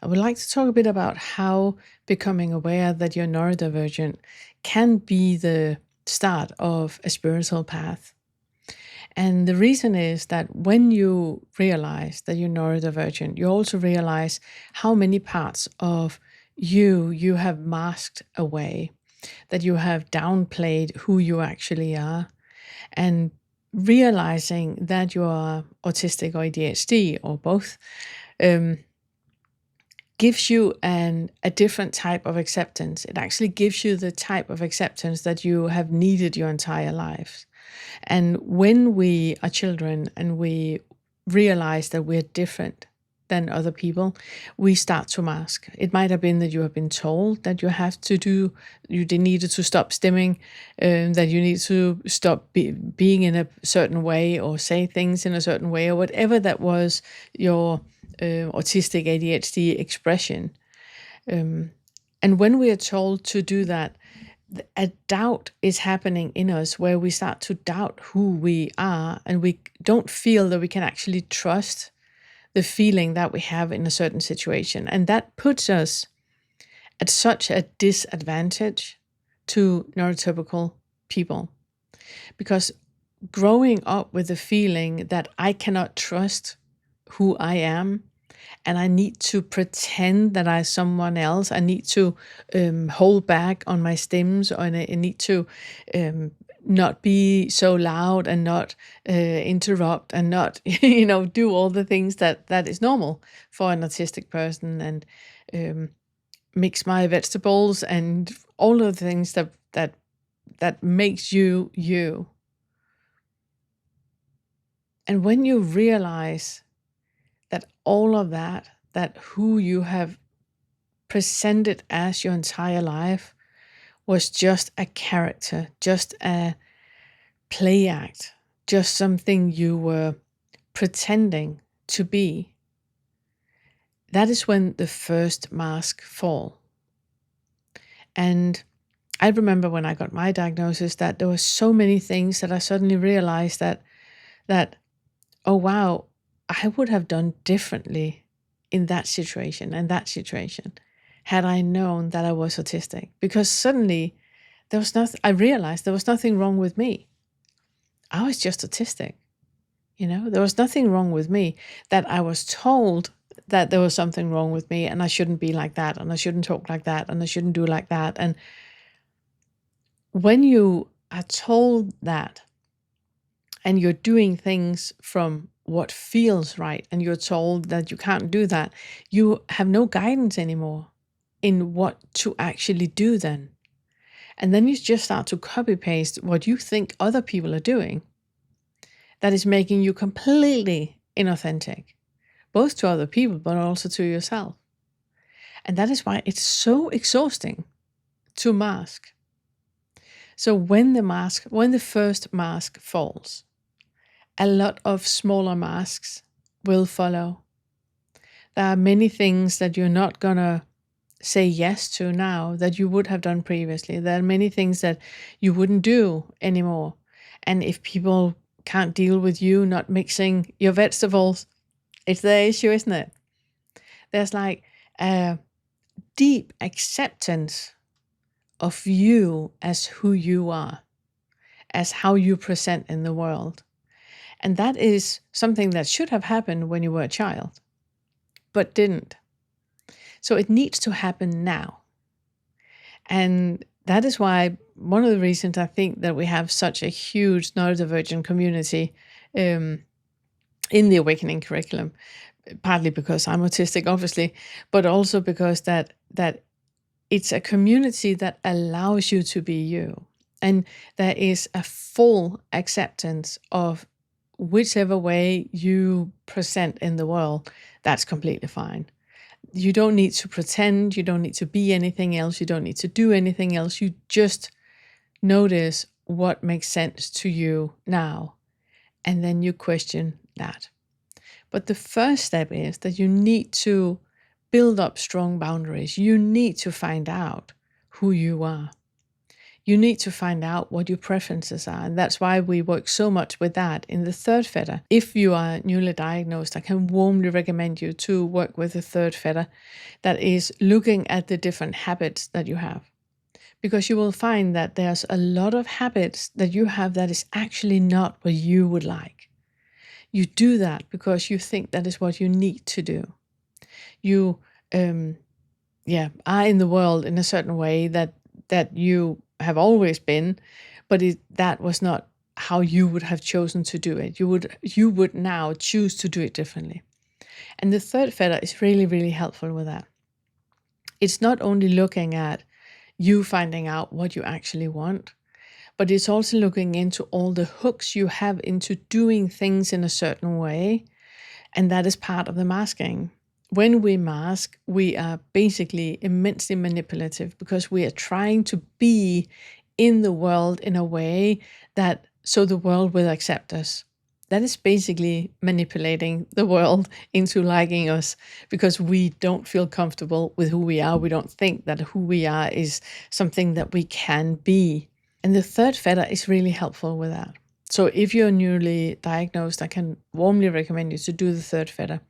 I would like to talk a bit about how becoming aware that you're neurodivergent can be the start of a spiritual path. And the reason is that when you realize that you're neurodivergent, you also realize how many parts of you have masked away, that you have downplayed who you actually are. And realizing that you are autistic or ADHD or both gives you a different type of acceptance. It actually gives you the type of acceptance that you have needed your entire lives. And when we are children and we realize that we're different than other people, we start to mask. It might have been that you have been told that you have to do, you needed to stop stimming, that you need to stop being in a certain way or say things in a certain way, or whatever that was your autistic ADHD expression. And when we are told to do that, a doubt is happening in us where we start to doubt who we are, and we don't feel that we can actually trust the feeling that we have in a certain situation. And that puts us at such a disadvantage to neurotypical people, because growing up with the feeling that I cannot trust who I am, and I need to pretend that I'm someone else. I need to hold back on my stims, or I need to not be so loud and not interrupt and not, do all the things that is normal for an autistic person, and mix my vegetables and all of the things that makes you you. And when you realize that all of that who you have presented as your entire life was just a character, just a play act, just something you were pretending to be, that is when the first mask fall. And I remember when I got my diagnosis that there were so many things that I suddenly realized that oh wow, I would have done differently in that situation and that situation had I known that I was autistic. Because suddenly I realized there was nothing wrong with me. I was just autistic. There was nothing wrong with me, that I was told that there was something wrong with me and I shouldn't be like that and I shouldn't talk like that and I shouldn't do like that. And when you are told that and you're doing things from what feels right, and you're told that you can't do that, you have no guidance anymore in what to actually do then. And then you just start to copy paste what you think other people are doing that is making you completely inauthentic, both to other people, but also to yourself. And that is why it's so exhausting to mask. So when the first mask falls, a lot of smaller masks will follow. There are many things that you're not gonna say yes to now that you would have done previously. There are many things that you wouldn't do anymore. And if people can't deal with you not mixing your vegetables, it's their issue, isn't it? There's like a deep acceptance of you as who you are, as how you present in the world. And that is something that should have happened when you were a child, but didn't. So it needs to happen now. And that is why one of the reasons I think that we have such a huge neurodivergent community in the Awakening curriculum, partly because I'm autistic, obviously, but also because that it's a community that allows you to be you. And there is a full acceptance of whichever way you present in the world, that's completely fine. You don't need to pretend, you don't need to be anything else, you don't need to do anything else. You just notice what makes sense to you now, and then you question that. But the first step is that you need to build up strong boundaries. You need to find out who you are. You need to find out what your preferences are. And that's why we work so much with that in the third fetter. If you are newly diagnosed, I can warmly recommend you to work with the third fetter that is looking at the different habits that you have. Because you will find that there's a lot of habits that you have that is actually not what you would like. You do that because you think that is what you need to do. You are in the world in a certain way that you have always been, but that was not how you would have chosen to do it. You would now choose to do it differently. And the third fetter is really, really helpful with that. It's not only looking at you finding out what you actually want, but it's also looking into all the hooks you have into doing things in a certain way. And that is part of the masking. When we mask, we are basically immensely manipulative because we are trying to be in the world in a way that so the world will accept us. That is basically manipulating the world into liking us because we don't feel comfortable with who we are. We don't think that who we are is something that we can be. And the third fetter is really helpful with that. So if you're newly diagnosed, I can warmly recommend you to do the third fetter.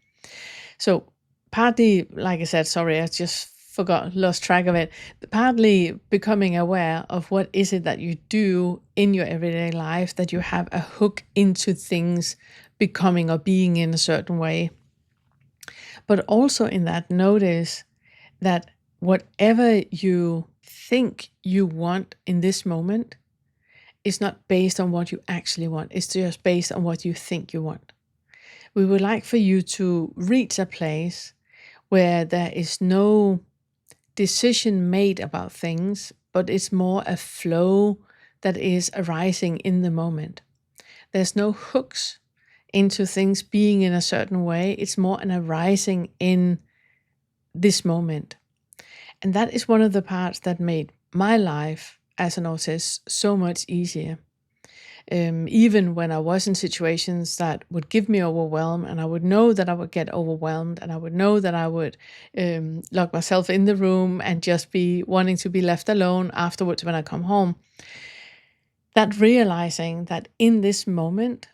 So partly, like I said, sorry, I just lost track of it. Partly becoming aware of what is it that you do in your everyday life, that you have a hook into things becoming or being in a certain way. But also in that, notice that whatever you think you want in this moment is not based on what you actually want. It's just based on what you think you want. We would like for you to reach a place where there is no decision made about things, but it's more a flow that is arising in the moment. There's no hooks into things being in a certain way. It's more an arising in this moment. And that is one of the parts that made my life as an autist so much easier. Even when I was in situations that would give me overwhelm, and I would know that I would get overwhelmed, and I would know that I would lock myself in the room and just be wanting to be left alone afterwards when I come home. That realizing that in this moment,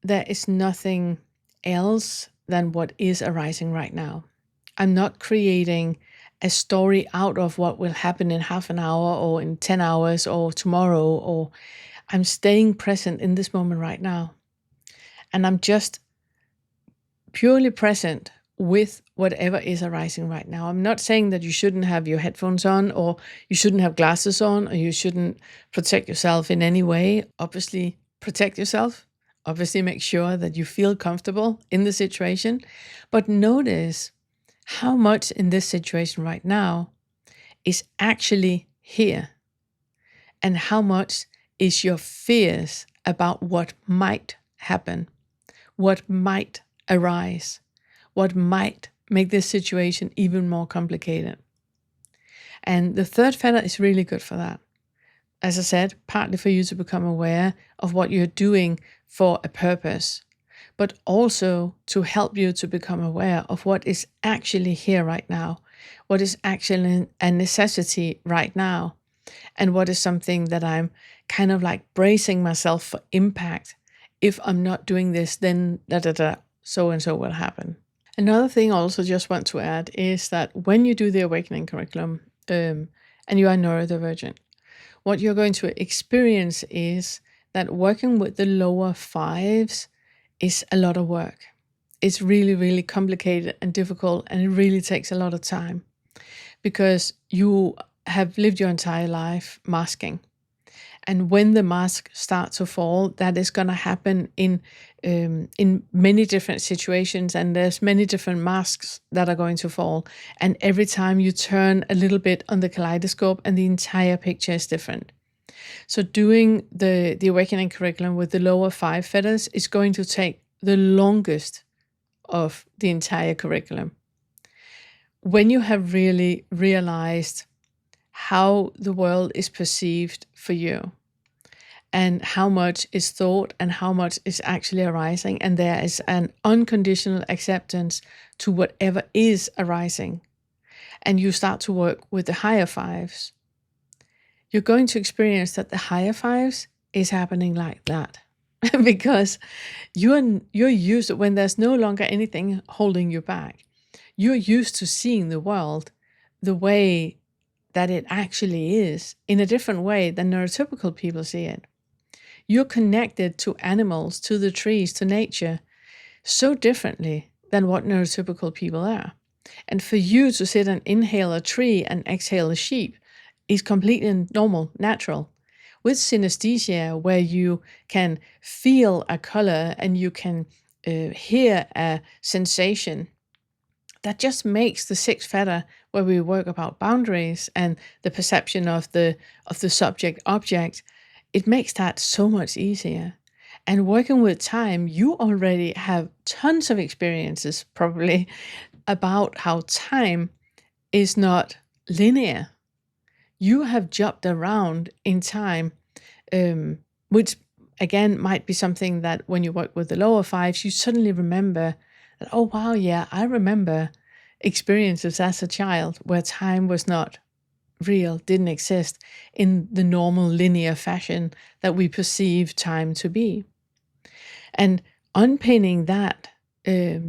there is nothing else than what is arising right now. I'm not creating a story out of what will happen in half an hour or in 10 hours or tomorrow, or I'm staying present in this moment right now. And I'm just purely present with whatever is arising right now. I'm not saying that you shouldn't have your headphones on, or you shouldn't have glasses on, or you shouldn't protect yourself in any way. Obviously, protect yourself. Obviously, make sure that you feel comfortable in the situation. But notice how much in this situation right now is actually here, and how much is your fears about what might happen, what might arise, what might make this situation even more complicated. And the third fetter is really good for that. As I said, partly for you to become aware of what you're doing for a purpose, but also to help you to become aware of what is actually here right now, what is actually a necessity right now, and what is something that I'm kind of like bracing myself for impact. If I'm not doing this, then so and so will happen. Another thing I also just want to add is that when you do the awakening curriculum and you are neurodivergent, what you're going to experience is that working with the lower fives is a lot of work. It's really, really complicated and difficult, and it really takes a lot of time because you have lived your entire life masking. And when the mask starts to fall, that is going to happen in many different situations, and there's many different masks that are going to fall. And every time you turn a little bit on the kaleidoscope, and the entire picture is different. So doing the awakening curriculum with the lower 5 fetters is going to take the longest of the entire curriculum. When you have really realized how the world is perceived for you, and how much is thought and how much is actually arising, and there is an unconditional acceptance to whatever is arising, and you start to work with the higher 5s, you're going to experience that the higher fives is happening like that. Because you're used to, when there's no longer anything holding you back, you're used to seeing the world the way that it actually is, in a different way than neurotypical people see it. You're connected to animals, to the trees, to nature, so differently than what neurotypical people are. And for you to sit and inhale a tree and exhale a sheep is completely normal, natural. With synesthesia, where you can feel a color and you can hear a sensation, that just makes the sixth fetter, where we work about boundaries and the perception of the subject object, it makes that so much easier. And working with time, you already have tons of experiences probably about how time is not linear. You have jumped around in time, which again might be something that when you work with the lower fives, you suddenly remember that, oh wow, yeah, I remember experiences as a child where time was not real, didn't exist in the normal linear fashion that we perceive time to be. And unpinning that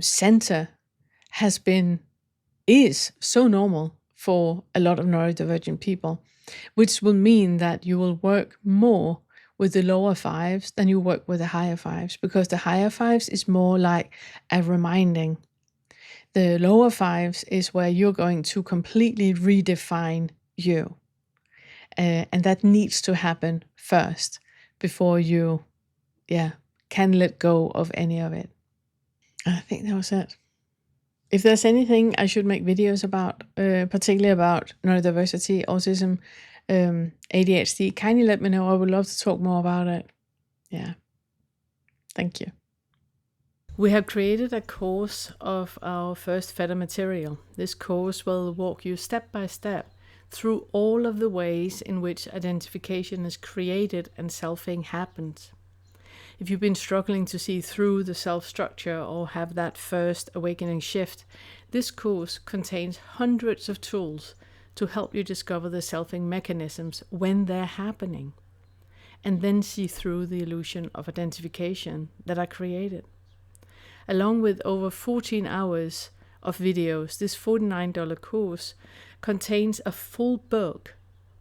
center is so normal for a lot of neurodivergent people, which will mean that you will work more with the lower fives than you work with the higher fives, because the higher fives is more like a reminding. The lower fives is where you're going to completely redefine you. And that needs to happen first before you, can let go of any of it. I think that was it. If there's anything I should make videos about, particularly about neurodiversity, autism, ADHD, kindly let me know. I would love to talk more about it. Yeah. Thank you. We have created a course of our first fetter material. This course will walk you step by step through all of the ways in which identification is created and selfing happens. If you've been struggling to see through the self-structure or have that first awakening shift, this course contains hundreds of tools to help you discover the selfing mechanisms when they're happening, and then see through the illusion of identification that are created. Along with over 14 hours of videos, this $49 course contains a full book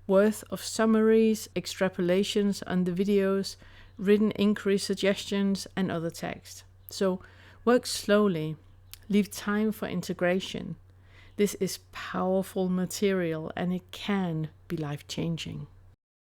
worth of summaries, extrapolations on the videos, written inquiry suggestions, and other text. So work slowly, leave time for integration. This is powerful material and it can be life-changing.